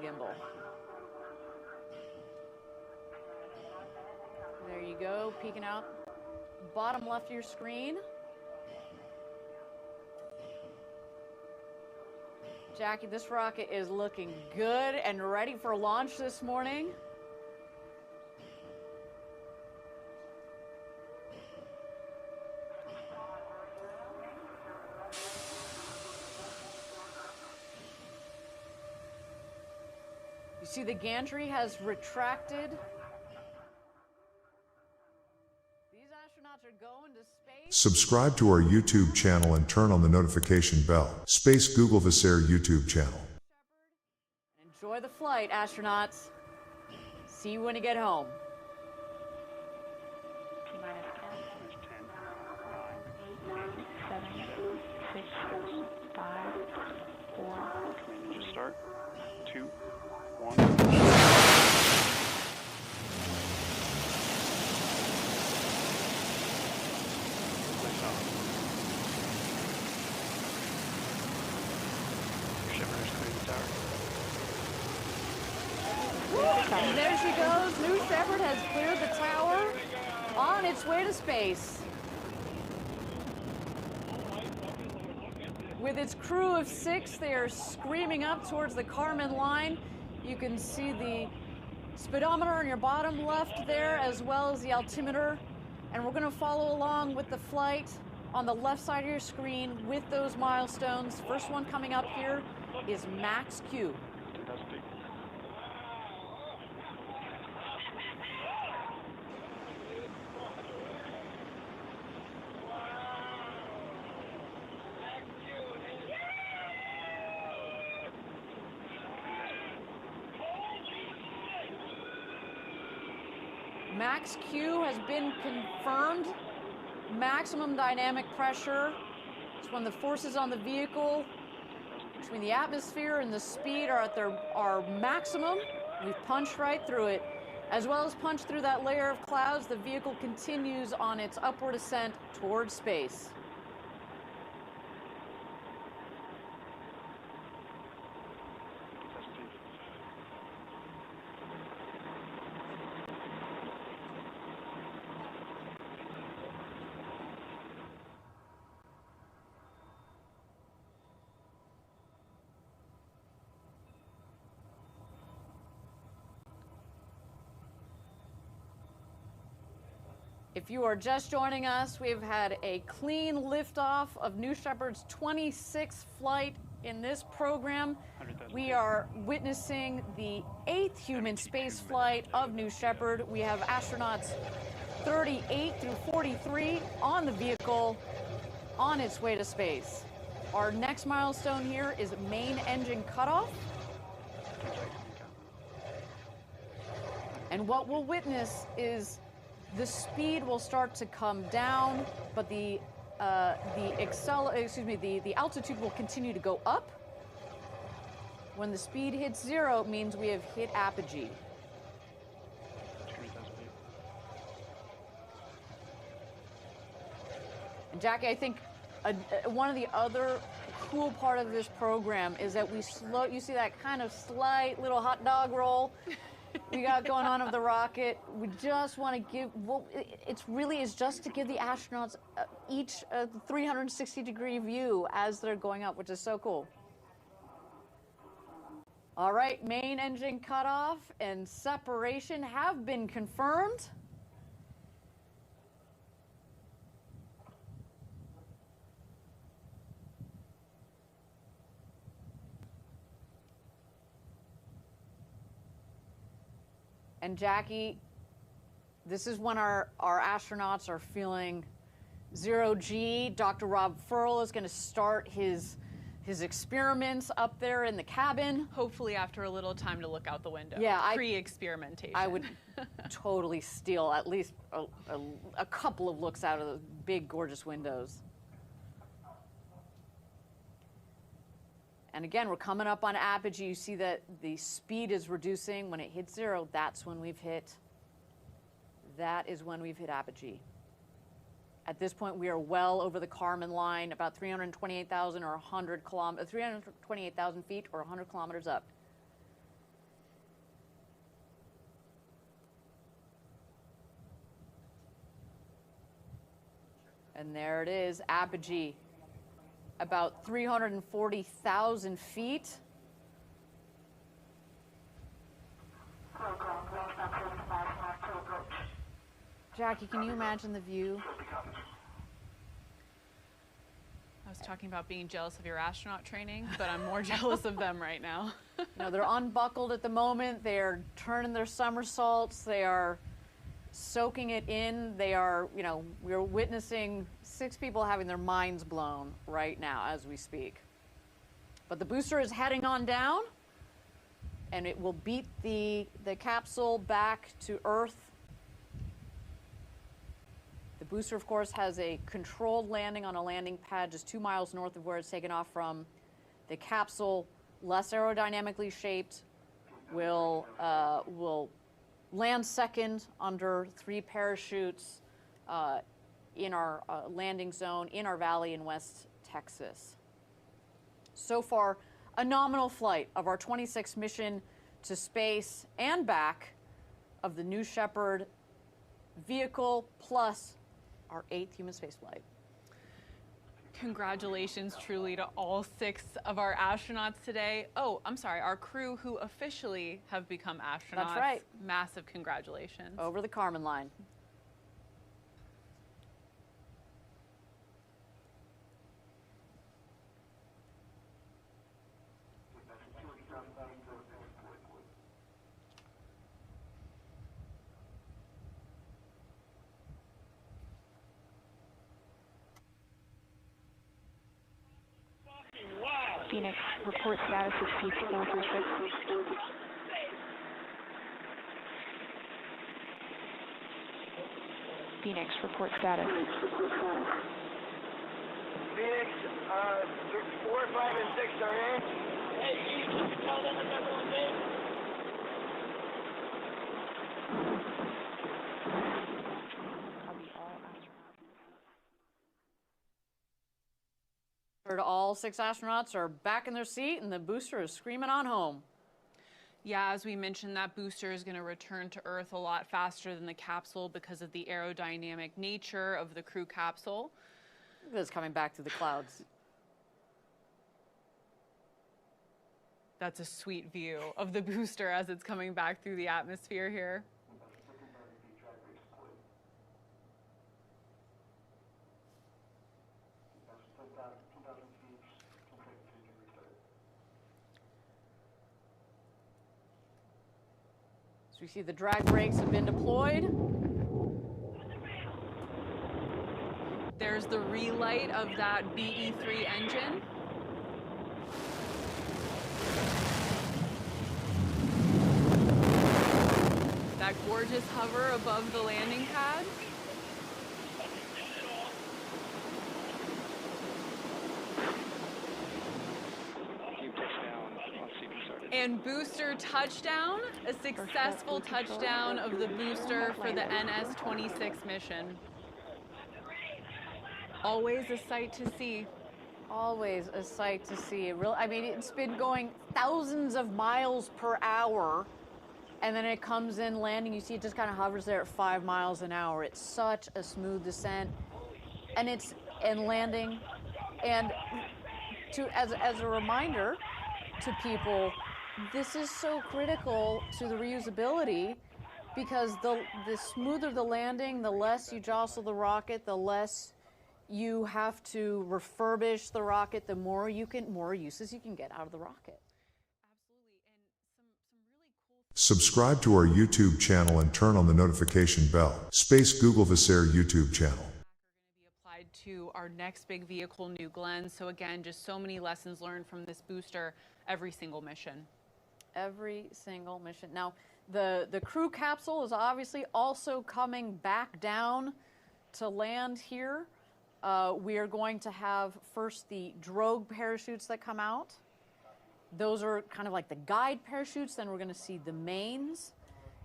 gimbal. There you go, peeking out bottom left of your screen. Jackie, this rocket is looking good and ready for launch this morning. You see the gantry has retracted. These astronauts are going to space. Subscribe to our YouTube channel and turn on the notification bell. Space Google Visair YouTube channel. Enjoy the flight, astronauts. See you when you get home. Just start. 2, 1. Shepard has cleared the tower. And there she goes. New Shepard has cleared the tower on its way to space. With its crew of 6, they are screaming up towards the Kármán line. You can see the speedometer on your bottom left there, as well as the altimeter. And we're going to follow along with the flight on the left side of your screen with those milestones. First one coming up here is Max Q. Max Q has been confirmed. Maximum dynamic pressure. It's when the forces on the vehicle between the atmosphere and the speed are at their maximum. We've punched right through it. As well as punched through that layer of clouds, the vehicle continues on its upward ascent towards space. If you are just joining us, we've had a clean liftoff of New Shepard's 26th flight in this program. We are witnessing the 8th human space flight of New Shepard. We have astronauts 38 through 43 on the vehicle on its way to space. Our next milestone here is main engine cutoff. And what we'll witness is the speed will start to come down, but the altitude will continue to go up. When the speed hits 0, it means we have hit apogee. And Jackie, I think one of the other cool part of this program is that you see that kind of slight little hot dog roll we got going on of the rocket. We just want to give, it really is just to give the astronauts each a 360-degree view as they're going up, which is so cool. All right, main engine cutoff and separation have been confirmed. And Jackie, this is when our astronauts are feeling 0G. Dr. Rob Ferl is going to start his experiments up there in the cabin. Hopefully after a little time to look out the window. Yeah, pre-experimentation. I would totally steal at least a couple of looks out of those big, gorgeous windows. And again, we're coming up on apogee. You see that the speed is reducing. When it hits 0, that's when we've hit, that is when we've hit apogee. At this point, we are well over the Kármán line, about 328,000 or 100 kilometers, 328,000 feet or 100 kilometers up. And there it is, apogee, about 340,000 feet. Jackie, can you imagine the view? I was talking about being jealous of your astronaut training, but I'm more jealous of them right now. You know, they're unbuckled at the moment. They're turning their somersaults. They are soaking it in. They are, you know, we're witnessing 6 people having their minds blown right now as we speak. But the booster is heading on down, and it will beat the capsule back to Earth. The booster, of course, has a controlled landing on a landing pad just 2 miles north of where it's taken off from. The capsule, less aerodynamically shaped, will land second under 3 parachutes in our landing zone in our valley in West Texas. So far, a nominal flight of our 26th mission to space and back of the New Shepard vehicle, plus our 8th human spaceflight. Congratulations truly to all 6 of our astronauts today. Oh, I'm sorry, our crew who officially have become astronauts. That's right. Massive congratulations. Over the Kármán line. Phoenix, report status is Peak 436. Phoenix, report status. Phoenix, 4, 5, and 6 are in. Hey, can you tell them that everyone's in? All 6 astronauts are back in their seat, and the booster is screaming on home. Yeah, as we mentioned, that booster is going to return to Earth a lot faster than the capsule because of the aerodynamic nature of the crew capsule. Look at this coming back through the clouds. That's a sweet view of the booster as it's coming back through the atmosphere here. So we see the drag brakes have been deployed. There's the relight of that BE-3 engine. That gorgeous hover above the landing pad. And booster touchdown, a successful touchdown of the booster for the NS-26 mission. Always a sight to see. Always a sight to see. I mean, it's been going thousands of miles per hour, and then it comes in landing. You see it just kind of hovers there at 5 miles an hour. It's such a smooth descent, and landing. And as a reminder to people, this is so critical to the reusability, because the smoother the landing, the less you jostle the rocket, the less you have to refurbish the rocket, the more uses you can get out of the rocket. Absolutely, and some really cool. Subscribe to our YouTube channel and turn on the notification bell. Space Google Visair YouTube channel. Are going to be applied to our next big vehicle, New Glenn. So again, just so many lessons learned from this booster every single mission. Every single mission. Now, the crew capsule is obviously also coming back down to land here. We are going to have first the drogue parachutes that come out. Those are kind of like the guide parachutes. Then we're going to see the mains.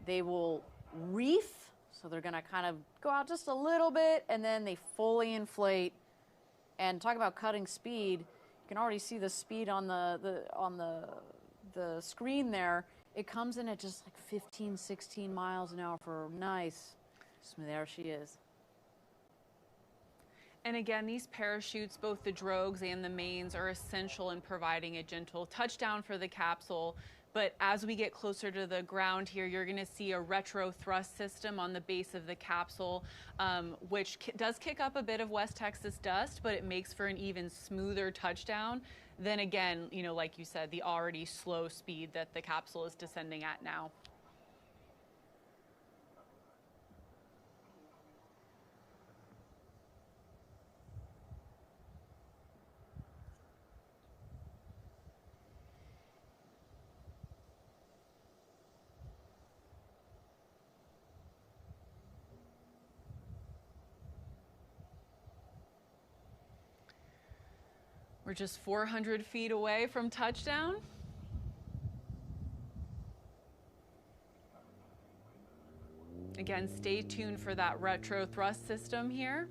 They will reef, so they're going to kind of go out just a little bit, and then they fully inflate. And talk about cutting speed. You can already see the speed on the screen there. It comes in at just like 15, 16 miles an hour for nice smooth. There she is. And again, these parachutes, both the drogues and the mains, are essential in providing a gentle touchdown for the capsule. But as we get closer to the ground here, you're going to see a retro thrust system on the base of the capsule, which does kick up a bit of West Texas dust, but it makes for an even smoother touchdown than, again, you know, like you said, the already slow speed that the capsule is descending at now. We're just 400 feet away from touchdown. Again, stay tuned for that retro thrust system here.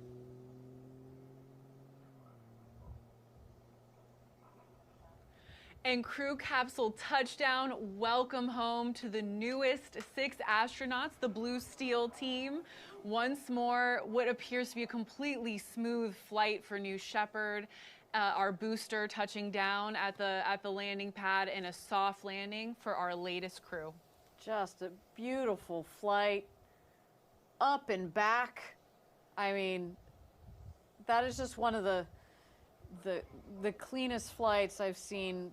And crew capsule touchdown, welcome home to the newest 6 astronauts, the Blue Steel team. Once more, what appears to be a completely smooth flight for New Shepard. Our booster touching down at the landing pad, and a soft landing for our latest crew. Just a beautiful flight, up and back. I mean, that is just one of the cleanest flights I've seen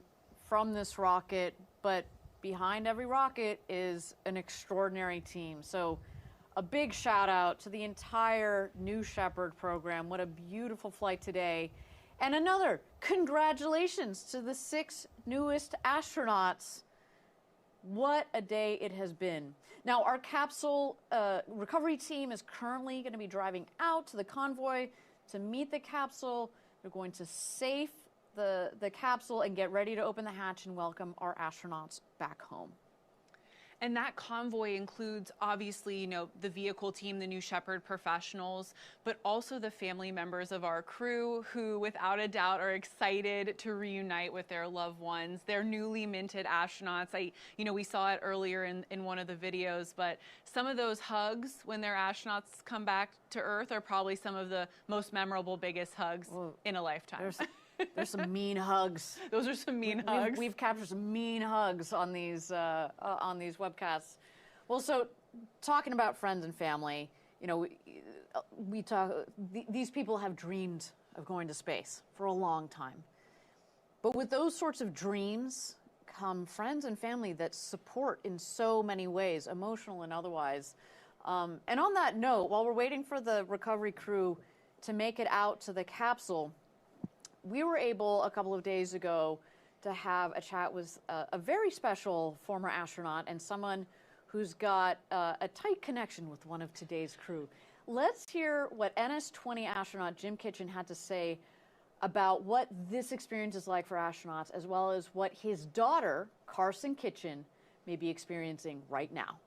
from this rocket, but behind every rocket is an extraordinary team. So a big shout out to the entire New Shepard program. What a beautiful flight today. And another congratulations to the 6 newest astronauts. What a day it has been. Now, our capsule recovery team is currently going to be driving out to the convoy to meet the capsule. They're going to safe the capsule and get ready to open the hatch and welcome our astronauts back home. And that convoy includes, obviously, you know, the vehicle team, the New Shepard professionals, but also the family members of our crew who, without a doubt, are excited to reunite with their loved ones, their newly minted astronauts. You know, we saw it earlier in one of the videos, but some of those hugs when their astronauts come back to Earth are probably some of the most memorable, biggest hugs in a lifetime. There's some mean hugs. Those are some mean hugs. We've captured some mean hugs on these webcasts. Well, so talking about friends and family, you know, we talk. These people have dreamed of going to space for a long time, but with those sorts of dreams come friends and family that support in so many ways, emotional and otherwise. And on that note, while we're waiting for the recovery crew to make it out to the capsule, we were able a couple of days ago to have a chat with a very special former astronaut and someone who's got a tight connection with one of today's crew. Let's hear what NS-20 astronaut Jim Kitchen had to say about what this experience is like for astronauts, as well as what his daughter, Karsen Kitchen, may be experiencing right now.